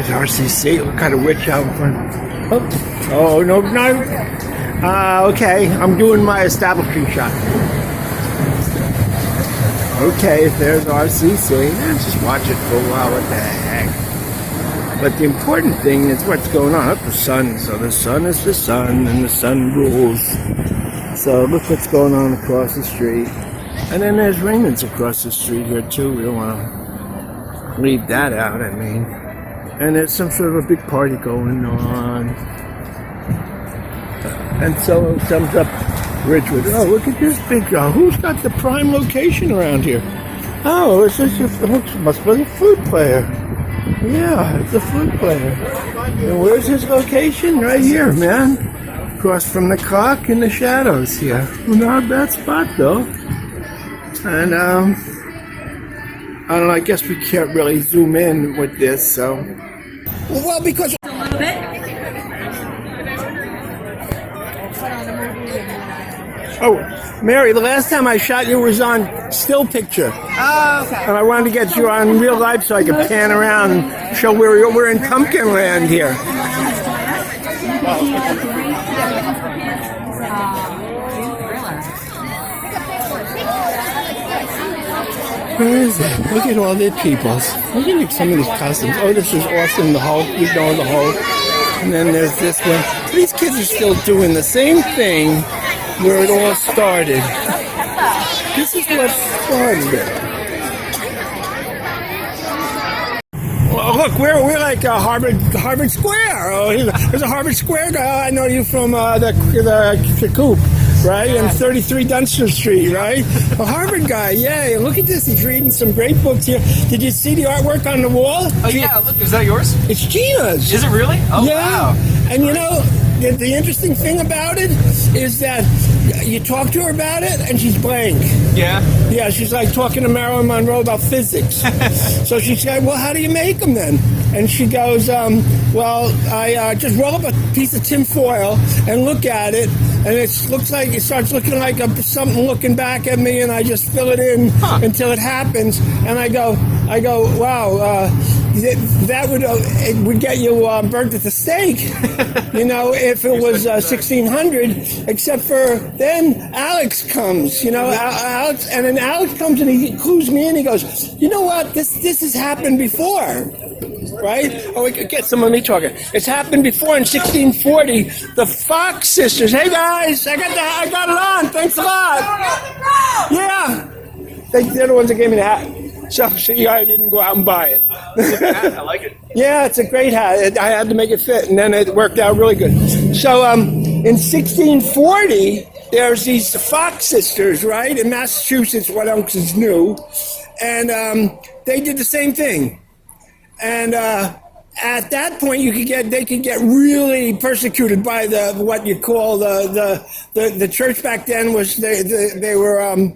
RCC. What kind of witch out in front? Oh, no. Okay, I'm doing my establishing shot. Okay, there's RCC. Just watch it for a while. What the heck? But the important thing is what's going on. Up the sun. So the sun is the sun, and the sun rules. So look what's going on across the street. And then there's Raymond's across the street here too. We don't want to leave that out, I mean. And there's some sort of a big party going on. And so it comes up Ridewood. Oh, look at this big guy. Who's got the prime location around here? Oh, must be a flute player. Yeah, it's a flute player. And where's his location? Right here, man. Across from the clock in the shadows here. Not a bad spot, though. And, I don't know, I guess we can't really zoom in with this, so. Well, because. A little bit. Oh, Mary, the last time I shot you was on still picture. Oh, okay. And I wanted to get you on real life so I could pan around and show we're in Pumpkin Land here. Where is it? Look at all the people. Look at some of these costumes. Oh, this is awesome. The Hulk. You know the Hulk. And then there's this one. These kids are still doing the same thing where it all started. This is what started it. Well, look, we're like Harvard Square. Oh, there's a Harvard Square guy. I know you from the Coop, right? And 33 Dunster Street, right? A Harvard guy, yay. And look at this. He's reading some great books here. Did you see the artwork on the wall? Oh, yeah. Look, is that yours? It's Gena's. Is it really? Oh, yeah. Wow. And you know, the interesting thing about it is that you talk to her about it and she's blank. Yeah? Yeah, she's like talking to Marilyn Monroe about physics. So she said, well, how do you make them then? And she goes, well, I just roll up a piece of tin foil and look at it, and it starts looking like something looking back at me, and I just fill it in until it happens. And I go, wow, that it would get you burnt at the stake, you know, if it was 1600. Except for then Alex comes, you know, Alex, and then Alex comes and he clues me in. He goes, you know what? This has happened before. Right? Oh, we could get some of me talking. It's happened before in 1640. The Fox sisters. Hey guys, I got it on. Thanks a lot. Yeah, they're the ones that gave me the hat. So I didn't go out and buy it. I like it. Yeah, it's a great hat. I had to make it fit, and then it worked out really good. So in 1640, there's these Fox sisters, right, in Massachusetts. What uncles knew, and they did the same thing. And at that point, they could get really persecuted by what you call the church back then was they were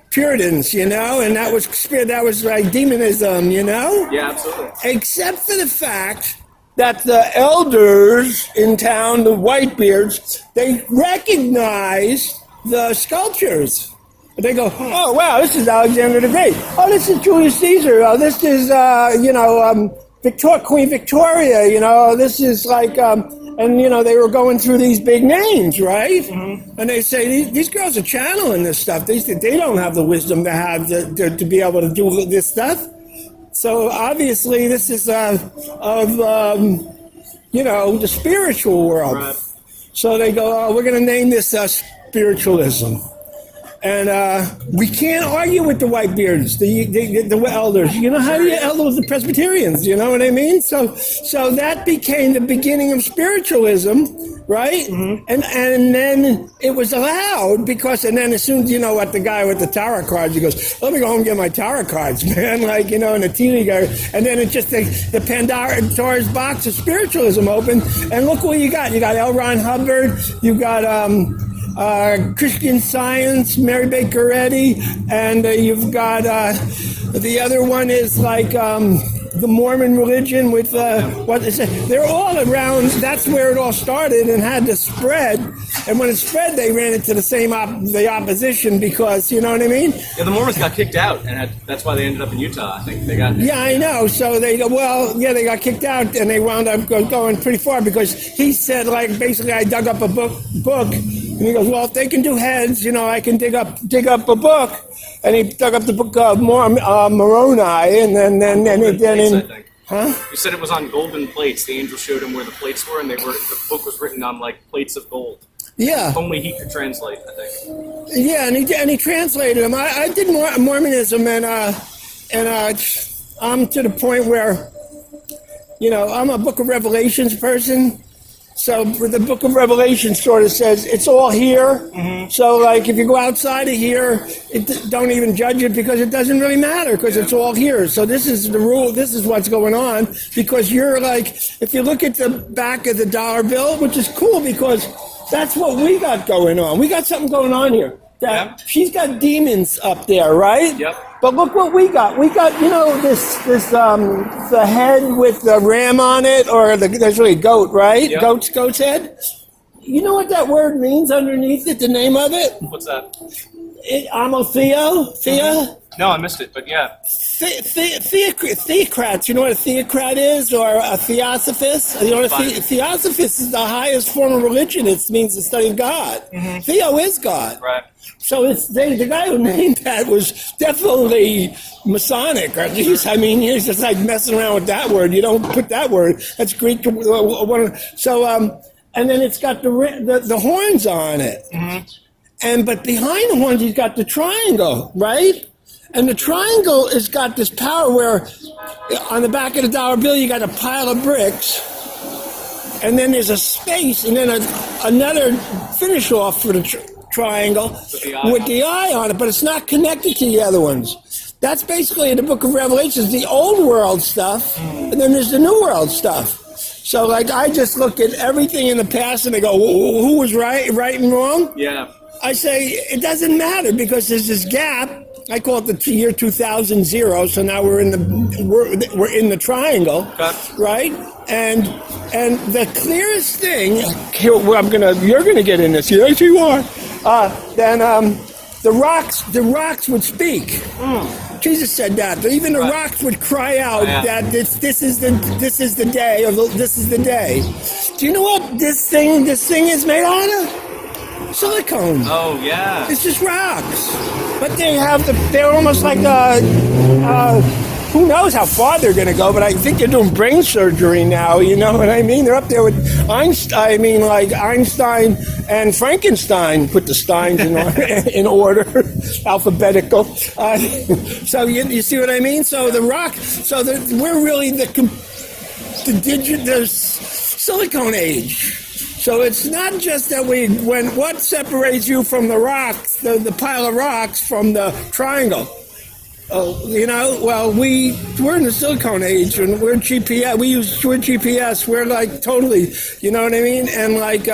Puritans, you know, and that was like demonism, you know. Yeah, absolutely. Except for the fact that the elders in town, the Whitebeards, they recognized the sculptures. They go, oh, wow, this is Alexander the Great. Oh, this is Julius Caesar. Oh, this is, Queen Victoria, you know. This is like, and, you know, they were going through these big names, right? Mm-hmm. And they say, these girls are channeling this stuff. They don't have the wisdom to have to be able to do this stuff. So, obviously, this is the spiritual world. Right. So they go, oh, we're going to name this spiritualism. And we can't argue with the Whitebeards, the elders. You know, how do you elder with the Presbyterians? You know what I mean? So that became the beginning of spiritualism, right? Mm-hmm. And then it was allowed because, and then as soon as, you know what, the guy with the tarot cards, he goes, let me go home and get my tarot cards, man. Like, you know, and the tea guy. And then it just, the Pandora's box of spiritualism opened. And look what you got. You got L. Ron Hubbard. You got, Christian Science, Mary Baker Eddy, and you've got the other one is like the Mormon religion with what they say. They're all around. That's where it all started and had to spread. And when it spread, they ran into the same the opposition because you know what I mean. Yeah, the Mormons got kicked out, and that's why they ended up in Utah. I think they got. Yeah, I know. So they they got kicked out, and they wound up going pretty far because he said like basically I dug up a book, and he goes, well, if they can do heads, I can dig up a book. And he dug up the book of Moroni, and then huh? You said it was on golden plates. The angel showed him where the plates were, and the book was written on like plates of gold. Yeah. Only he could translate, I think. Yeah, and he translated them. I did Mormonism, and I'm to the point where, I'm a Book of Revelations person. So the Book of Revelation sort of says it's all here. Mm-hmm. So like if you go outside of here, don't even judge it because it doesn't really matter because it's all here. So this is the rule. This is what's going on because you're like, if you look at the back of the dollar bill, which is cool because that's what we got going on. We got something going on here. She's got demons up there, right? Yep. But look what we got. We got, this the head with the ram on it, or there's really a goat, right? Yep. Goat's head. You know what that word means underneath it? The name of it? What's that? Amotheo? Thea? No, I missed it, but yeah. Theocrats. You know what a theocrat is, or a theosophist? You know what a theosophist is? The highest form of religion. It means the study of God. Mm-hmm. Theo is God. Right. So the guy who named that was definitely Masonic, or at least, he's just like messing around with that word. You don't put that word. That's Greek. So, and then it's got the horns on it. Mm-hmm. But behind the horns, he's got the triangle, right? And the triangle has got this power where on the back of the dollar bill, you got a pile of bricks. And then there's a space, and then another finish off for the triangle with the eye on it, but it's not connected to the other ones. That's basically the Book of Revelations, the old world stuff, and then there's the new world stuff. So, like, I just look at everything in the past and I go, who was right and wrong? Yeah. I say, it doesn't matter because there's this gap. I call it the year 2000, so now we're in the triangle, right? And the clearest thing, you're gonna get in this. Yes, you are. Then the rocks would speak. Jesus said that. Even the rocks would cry out that this is the day, or this is the day. Do you know what this thing is made out of? Silicone. Oh yeah. It's just rocks, but they're almost like who knows how far they're going to go, but I think they're doing brain surgery now, you know what I mean? They're up there with Einstein, like Einstein and Frankenstein, put the Steins in order, alphabetical. So you see what I mean? So the rock, we're really the silicone age. So it's not just that what separates you from the rocks, the pile of rocks from the triangle? We're in the silicone age, and we're GPS. We're GPS. We're like totally, you know what I mean? And like,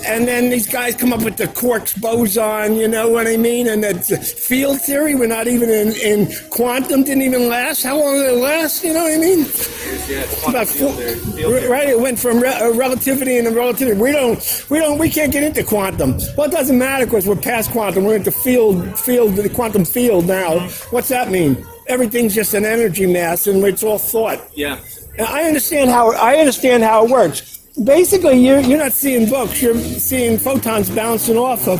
and then these guys come up with the quarks boson, you know what I mean? And that field theory, we're not even in quantum, didn't even last. How long did it last? You know what I mean? Yeah, it's about field theory. Right, it went from relativity and relativity. We can't get into quantum. Well, it doesn't matter because we're past quantum. We're into the quantum field now. What's that mean? Everything's just an energy mass, and it's all thought. Yeah. And I understand how it works. Basically, you're not seeing books. You're seeing photons bouncing off of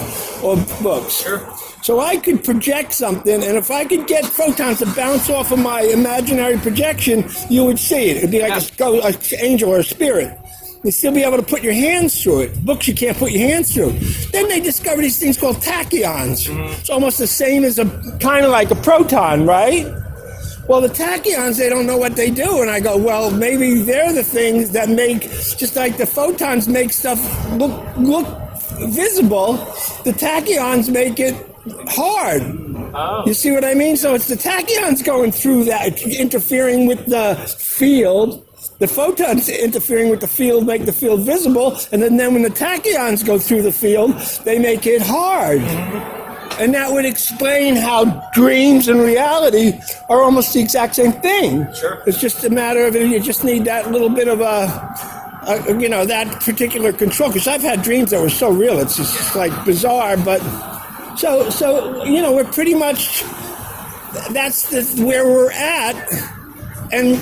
books. Sure. So I could project something, and if I could get photons to bounce off of my imaginary projection, you would see it. It'd be like an angel or a spirit. You'd still be able to put your hands through it. Books you can't put your hands through. Then they discovered these things called tachyons. Mm-hmm. It's almost the same as kind of like a proton, right? Well, the tachyons, they don't know what they do. And I go, well, maybe they're the things that make, just like the photons make stuff look visible, the tachyons make it hard. Oh. You see what I mean? So it's the tachyons going through that, interfering with the field, The photons interfering with the field make the field visible, and then when the tachyons go through the field, they make it hard. And that would explain how dreams and reality are almost the exact same thing. Sure. It's just a matter of you just need that little bit of that particular control. Because I've had dreams that were so real, it's just like bizarre. But so we're pretty much where we're at, and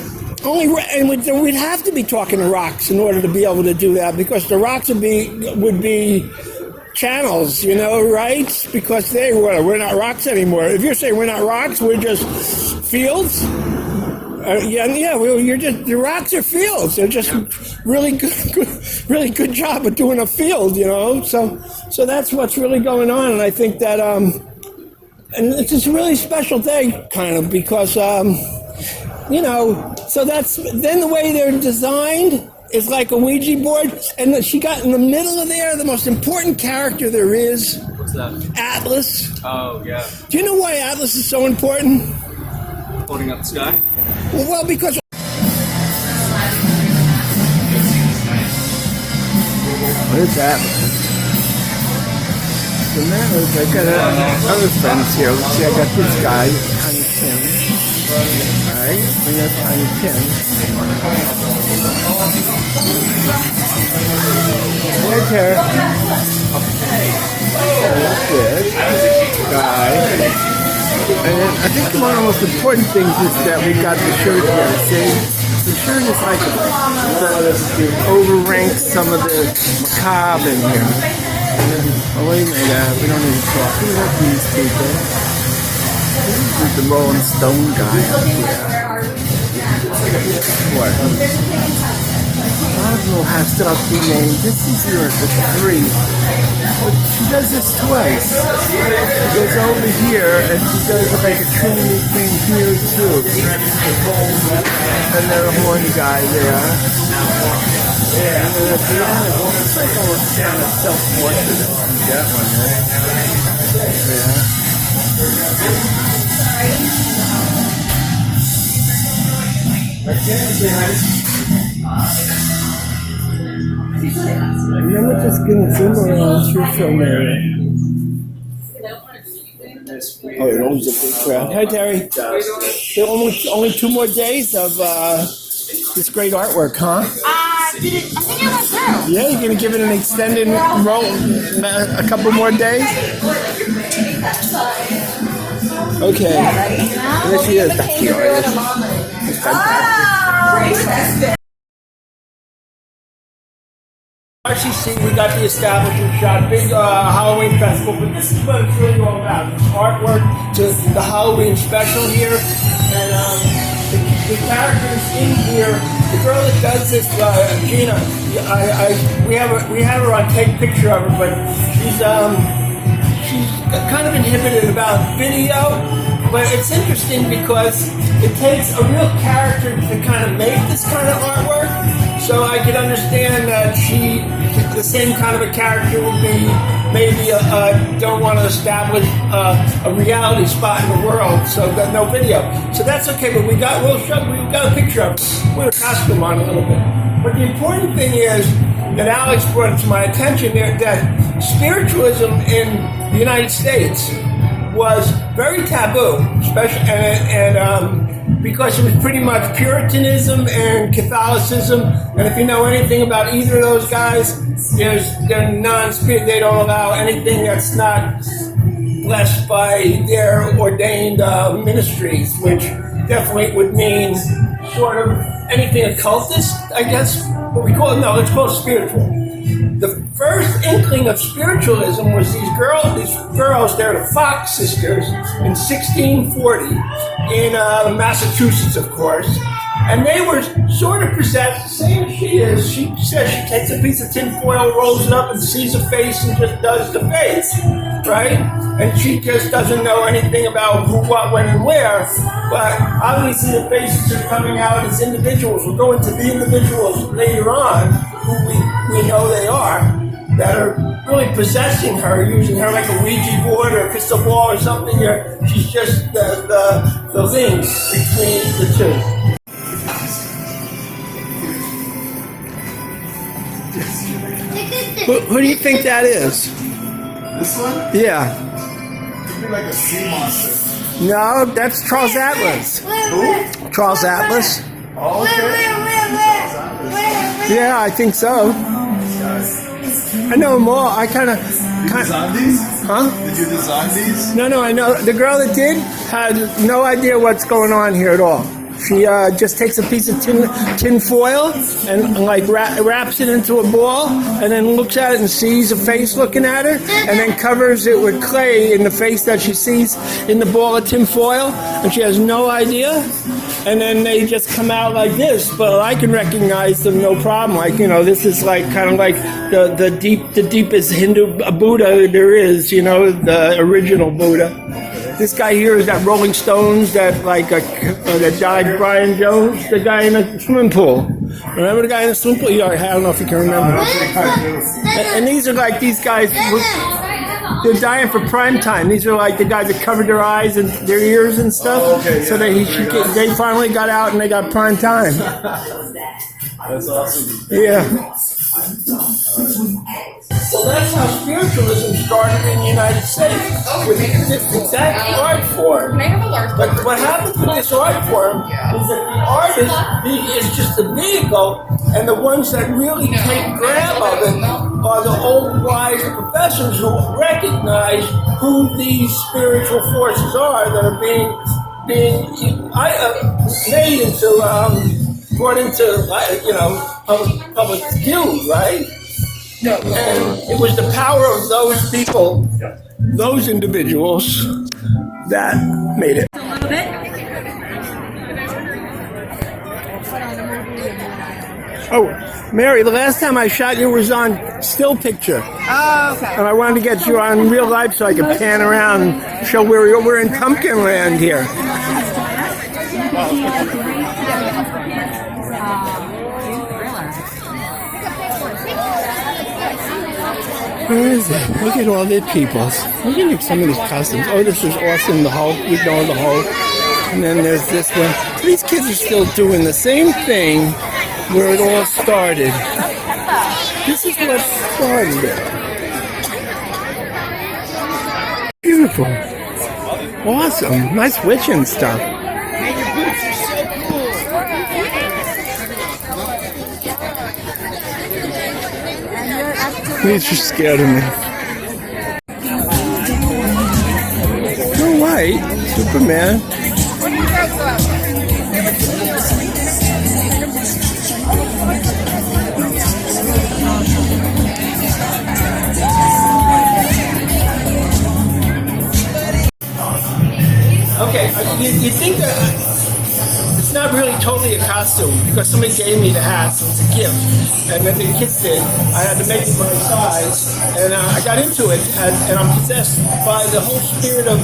we'd have to be talking to rocks in order to be able to do that, because the rocks would be channels, right? Because we're not rocks anymore. If you're saying we're not rocks, we're just fields. You're just, the rocks are fields. They're just really good job of doing a field, So that's what's really going on, and I think that and it's just a really special day, kind of, because So that's then the way they're designed is like a Ouija board, and she got in the middle of there the most important character there is. What's that? Atlas. Oh, yeah. Do you know why Atlas is so important? Floating up the sky? Well, because what is Atlas? The man is, I got other friends here. Let's see, I got this guy, Tiny Tim. Alright, we got Tiny Tim. Right there. That's good. Guy. And then I think one of the most important things is that we got the shirt here. See? The shirt is like overranks some of the macabre in here. Oh, wait a minute, we don't need to talk about these people. This is the Rolling Stone guy up here. What? Oswald has stuff to name. This is the 3. But she does this twice. She goes over here and she does like a Trinity thing here too. And there's one guy there. Yeah, and then at the end, it's like almost kind of self-portrait. That one, right? Yeah. And then we're just going to zoom around through film area. Oh, it always a big crowd. Hi, Terry. There are only 2 more days of this great artwork, huh? I think it went through. Yeah, you're going to give it an extended roll, a couple more days? Okay. There she is. That's the artist. It's fantastic. RCC, we got the establishment shot, big Halloween festival, but this is what it's really all about. It's artwork to the Halloween special here, and the characters in here, the girl that does this, Gena, we have her on take picture of her, but she's kind of inhibited about video, but it's interesting because it takes a real character to kind of make this kind of artwork. So I could understand that the same kind of a character would be maybe don't want to establish a reality spot in the world, so got no video. So that's okay, but we've got a picture of it with a costume on a little bit. But the important thing is that Alex brought it to my attention that spiritualism in the United States was very taboo, especially and because it was pretty much Puritanism and Catholicism, and if you know anything about either of those guys, they're non-spirit. They don't allow anything that's not blessed by their ordained ministries, which definitely would mean sort of anything occultist, I guess. What we call it, no, let's call it spiritual. The first inkling of spiritualism was these girls, they're the Fox sisters, in 1640 in Massachusetts, of course. And they were sort of possessed, same as she is. She says she takes a piece of tin foil, rolls it up, and sees a face and just does the face, right? And she just doesn't know anything about who, what, when, and where. But obviously the faces are coming out as individuals. We'll go into the individuals later on, who we know they are, that are really possessing her, using her like a Ouija board or a crystal ball or something. She's just the link between the two. Who do you think that is? This one? Yeah. Could be like a sea monster. No, that's Charles Atlas. Who? Charles Atlas. Oh, okay. Yeah, I think so. I know more. I kind of. Did you design these? Huh? Did you design these? No, I know. The girl that did had no idea what's going on here at all. She just takes a piece of tin foil and like wraps it into a ball, and then looks at it and sees a face looking at her, and then covers it with clay in the face that she sees in the ball of tin foil, and she has no idea. And then they just come out like this, but I can recognize them no problem. Like, you know, this is like kind of like the deepest Hindu Buddha there is. You know, the original Buddha. This guy here is that Rolling Stones, that that died, Brian Jones, the guy in the swimming pool. Remember the guy in the swimming pool? Yeah, I don't know if you can remember. And these are like these guys. They're dying for prime time. These are like the guys that covered their eyes and their ears and stuff. Oh, okay, yeah. So they finally got out and they got prime time. That's awesome. Yeah. So that's how spiritualism started in the United States with this exact art form. But what happens with this art form is that the artist is just a vehicle, and the ones that really take grab of it are the old wise professors who recognize who these spiritual forces are that are being made into brought into public view, right? And it was the power of those people, those individuals, that made it. A little bit. Oh, Mary, the last time I shot you was on still picture. Oh, okay. And I wanted to get you on real life so I could pan around and show where we're in Pumpkin Land here. Where is it? Look at all the people. Look at some of these costumes. Oh, this is awesome. The Hulk. We know the Hulk. And then there's this one. These kids are still doing the same thing where it all started. This is what started it. Beautiful. Awesome. Nice witching stuff. He's just scared of me. Snow White, Superman. Okay, you think that it's not really totally a costume because somebody gave me the hat, so it's a gift. And then the kids did. I had to make it my size, and I got into it, and I'm possessed by the whole spirit of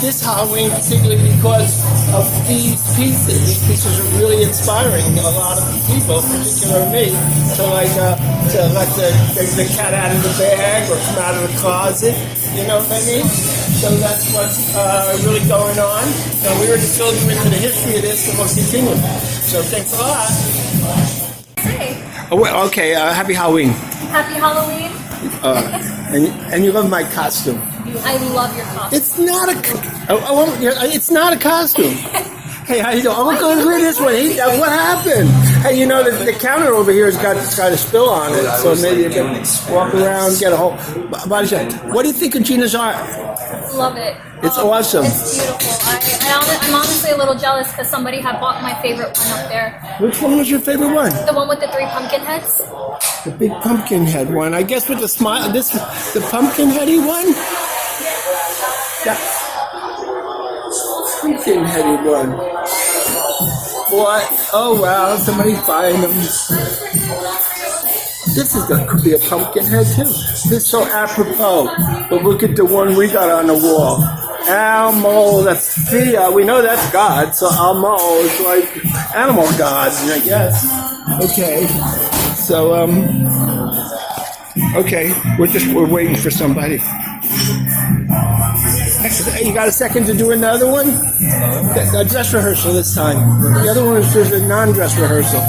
this Halloween, particularly because of these pieces. These pieces are really inspiring a lot of people, particularly me, to let the cat out of the bag or come out of the closet. You know what I mean? So that's what's really going on. And we were just building into the history of this, and we'll continue. So thanks a lot. Hey, Oh, well, okay, happy Halloween. happy Halloween. And you love my costume. I love your costume. It's not it's not a costume. Hey, how you doing? Oh, look at this one. Hey, what happened? Hey, you know, the counter over here has got a spill on it, so maybe you can walk around, get a whole body shot. What do you think of Gena's art? Love it. It's awesome. It's beautiful. I'm honestly a little jealous because somebody had bought my favorite one up there. Which one was your favorite one? The one with the 3 pumpkin heads. The big pumpkin head one. I guess with the smile. The pumpkin heady one? That pumpkin heady one. What? Oh wow, somebody's buying them. Could be a pumpkin head too. This is so apropos. But look at the one we got on the wall. Elmo, that's Thea. We know that's God, so Elmo is like animal god, I guess. Okay. So okay, we're waiting for somebody. You got a second to do another one? A dress rehearsal this time. The other one is just a non-dress rehearsal.